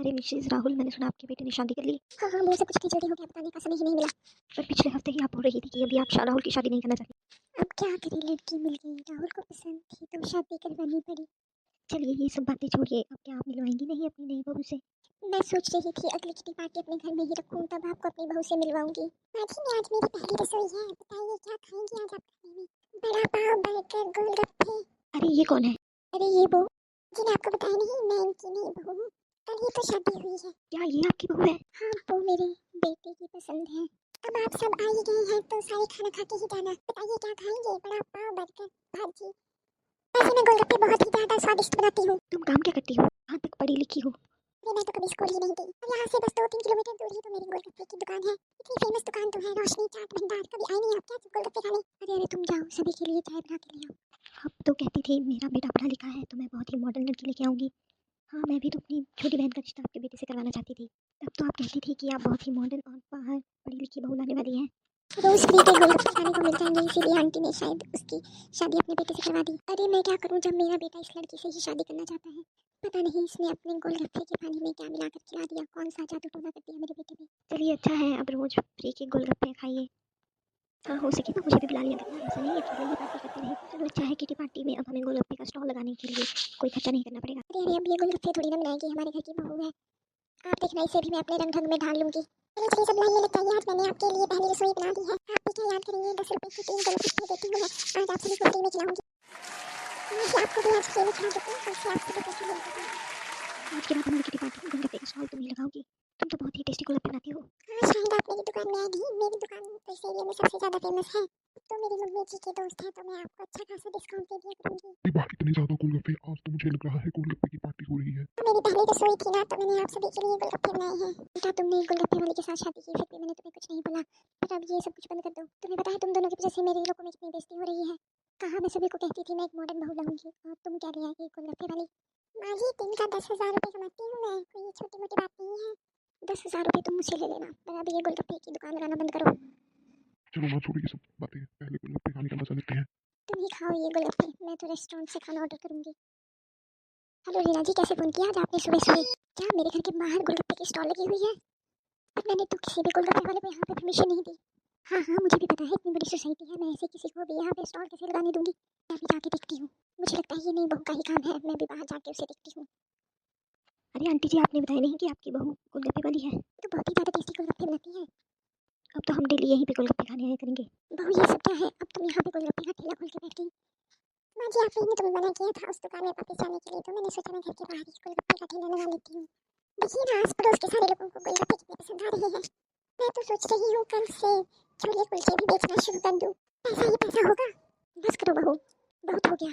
अरे मिसेज राहुल, मैंने सुना आपके बेटे ने शादी कर ली। हाँ हाँ, मुझसे कुछ इतनी जल्दी हो गया, बताने का समय ही नहीं मिला। पर पिछले हफ्ते ही आप बोल रही थी कि अभी आप राहुल की शादी नहीं करना चाहती। अब क्या करें, लड़की मिल गई, राहुल को पसंद थी तो शादी करवानी पड़ी। चलिए ये सब बातें छोड़िए, अब क्या आप मिलवाएंगी नहीं अपनी नई बहू से? मैं सोच रही थी अगली किटी पार्टी अपने घर में ही रखूं, तब आपको अपनी बहू से मिलवाऊंगी। माजी ने आज मेरी पहली रसोई है, बताइए क्या खाएंगी आज आप खाने में? बड़ा पाव, बर्गर, गोलगप्पे। अरे ये कौन है? अरे ये वो जिन्हें आपको बताया नहीं, मैं इनकी नई बहू हूँ। कल ही तो शादी हुई है। क्या ये आपकी बहू है? हाँ, वो मेरे बेटे की पसंद है। अब आप सब आ ही गए हैं तो सारे खाना खा के ही जाना। बताइए क्या खाएंगे? बड़ा पाव, बर्गर, भाजी। वैसे मैं गोलगप्पे बहुत ही ज्यादा स्वादिष्ट बनाती हूँ। तुम काम क्या करती हो? कहाँ तक पढ़ी लिखी हो? अरे मैं तो कभी स्कूल ही नहीं गई, और यहाँ से बस 2-3 किलोमीटर दूर ही तो मेरी गोलगप्पे की दुकान है। इतनी फेमस दुकान तो है, रोशनी चाट भंडार। कभी आई नहीं आप क्या गोलगप्पे खाने? अरे अरे तुम जाओ, सभी के लिए चाय बना के ले आओ। अब तो कहती थी मेरा बेटा पढ़ा लिखा है तो मैं बहुत ही मॉडर्न लड़की लेके आऊंगी। हाँ, मैं भी तो अपनी छोटी बहन का रिश्ता आपके बेटे से करवाना चाहती थी। तब तो आप कहती थी कि आप बहुत ही मॉडर्न और बाहर पढ़ी लिखी बहू लाने वाली हैं। रोज फ्री के गोलगप्पे खाने को मिल जाएंगे, इसीलिए आंटी ने शायद उसकी शादी अपने बेटे से करवा दी। अरे मैं क्या करूँ जब मेरा बेटा इस लड़की से ही शादी करना चाहता है। पता नहीं इसने अपने गोलगप्पे के पानी में क्या मिलाकर खिला दिया, कौन सा जादू टोना कर दिया मेरे बेटे पे। चलिए अच्छा है, अब रोज फ्री के गोलगप्पे खाइए। हाँ, हो सके तो मुझे भी बुला लिया करना, ऐसा नहीं है कि वही पार्टी करती रही। चलो अच्छा है, किटी पार्टी में अब हमें गोलगप्पे का स्टॉल लगाने के लिए कोई खर्चा नहीं करना पड़ेगा। अरे अरे, अब ये गोलगप्पे थोड़ी ना बनाएगी, हमारे घर की बहू है। आप देखना, इसे भी मैं अपने रंग ढंग में ढाल लूंगी। चलिए चलिए, सब लाइन में लग जाइए, आज मैंने आपके लिए पहली रसोई बना दी है। आप भी क्या याद करेंगे, 10 रुपए की 3 गोलगप्पे देती हूँ मैं। आज आप सभी को फ्री में खिलाऊंगी। मुझे आपको भी आज फ्री में खिला देती हूँ, कल से आप सभी को फ्री में खिलाऊंगी। आज के बाद हमारी किटी पार्टी में गोलगप्पे का स्टॉल तुम ही लगाओगी। तुम तो बहुत ही टेस्टी गोलगप्पे बनाती हो। हाँ, शायद आप मेरी दुकान में आए नहीं, मेरी दुकान तो इस एरिया में सबसे ज्यादा फेमस है। तो मेरी मम्मी जी के दोस्त हैं, तो मैं आपको अच्छा खासा डिस्काउंट दे दिया करूंगी। ये बात इतनी ज्यादा गोलगप्पे, आज तो मुझे लग रहा है गोलगप्पे की पार्टी हो रही है। तो मेरी पहली रसोई थी ना, तो मैंने आप सभी के लिए गोलगप्पे बनाए हैं। बेटा, तुमने गोलगप्पे वाले के साथ शादी की, फिर भी मैंने तुम्हें कुछ नहीं बोला। पर अब ये सब कुछ बंद कर दो। तुम्हें पता है तुम दोनों की वजह से मेरे लोगों में कितनी बेइज्जती हो रही है। कहा मैं सभी को कहती थी मैं एक मॉडर्न बहू लाऊंगी, और तुम क्या ले आई, गोलगप्पे वाली। माँ जी, दिन का 10,000 रुपये कमाती हूँ मैं, कोई छोटी मोटी बात नहीं है। 10,000 रुपये तुम मुझसे ले लेना, पर अब ये गोलगप्पे की दुकान लगाना बंद करो। चलो माँ, छोड़ो ये सब बातें, पहले गोलगप्पे खाने का मजा लेते हैं। तुम ही खाओ ये गोलगप्पे, मैं तो रेस्टोरेंट से खाना ऑर्डर करूंगी। हेलो रीना जी, कैसे फोन किया आज आपने सुबह सुबह? क्या मेरे घर के बाहर गोलगप्पे की स्टॉल लगी हुई है? पर मैंने तो किसी भी गोलगप्पे वाले को यहाँ पे परमिशन नहीं दी। हाँ हाँ, मुझे भी पता है, इतनी बड़ी सोसाइटी है, मैं ऐसे किसी को भी यहाँ पे स्टॉल कैसे लगाने दूंगी। मैं भी जाके देखती हूँ, मुझे लगता है ये नई बहू का ही काम है, मैं भी बाहर जाके उसे देखती हूँ। अरे आंटी जी, आपने बताया नहीं कि आपकी बहू गोलगप्पे वाली है। तो बहुत ही ज़्यादा टेस्टी गोलगप्पे बनाती है। अब तो हम डेली यहीं पे गोलगप्पे खाने आया करेंगे। बहू, ये सब क्या है? अब तुम यहाँ पे गोलगप्पे का ठेला खोल के बैठ गई। माँ जी, आप ही ने तुम्हें मना किया था उस दुकान में वापस जाने के लिए, तो मैंने सोचा मैं घर के बाहर ही गोलगप्पे का ठेला लगा लेती हूँ। देखिए ना, आस पड़ोस के सारे लोगों को गोलगप्पे कितने पसंद आ रहे हैं। मैं तो सोच रही हूँ कल से छोले कुलचे भी बेचना शुरू कर दूँ। पैसा ही पैसा होगा। बस करो बहू, बहुत हो गया।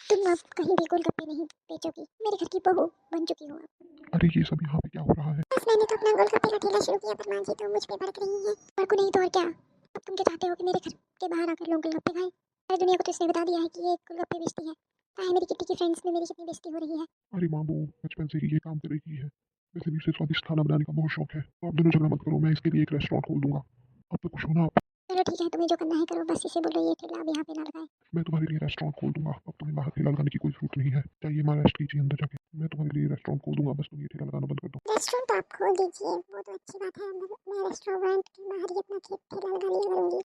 तुम अब कहीं भी गोलगप्पे नहीं बेचोगी, मेरे घर की बहू बन चुकी हो अब। अरे ये सब यहाँ पे क्या हो रहा है? बस मैंने तो अपना गोलगप्पे का ठेला शुरू किया, पर माँ जी तो मुझ पे भड़क रही है। और को नहीं तो और क्या? अब तुम क्या चाहते हो कि मेरे घर के बाहर आकर लोग गोलगप्पे खाएं? सारी दुनिया को तो इसने बता दिया है कि ये गोलगप्पे बेचती है। काहे मेरी किट्टी की फ्रेंड्स में मेरी कितनी बेइज्जती हो रही है। अरे माँ, वो बचपन से ही ये काम कर रही है। वैसे भी उसे स्वादिष्ट खाना बनाने का बहुत शौक है, तो आप दोनों झगड़ा मत करो, मैं इसके लिए एक रेस्टोरेंट खोल दूंगा। अब तो खुश हो ना आप? चलो ठीक है, तुम्हें जो करना है करो, बस इसे बोलो ये ठेला अब यहाँ पे ना लगाए। मैं तुम्हारे लिए रेस्टोरेंट खोल दूंगा, अब तुम्हें बाहर ठेला लगाने की कोई जरूरत नहीं है। चाहिए माँ, रेस्ट कीजिए अंदर जाके, मैं तुम्हारे लिए रेस्टोरेंट खोल दूंगा, बस तुम ये ठेला लगाना बंद कर दो। रेस्टोरेंट आप खोल दीजिए, वो तो अच्छी बात है, मैं रेस्टोरेंट के बाहर ही अपना ठेला लगा लिया करूंगी।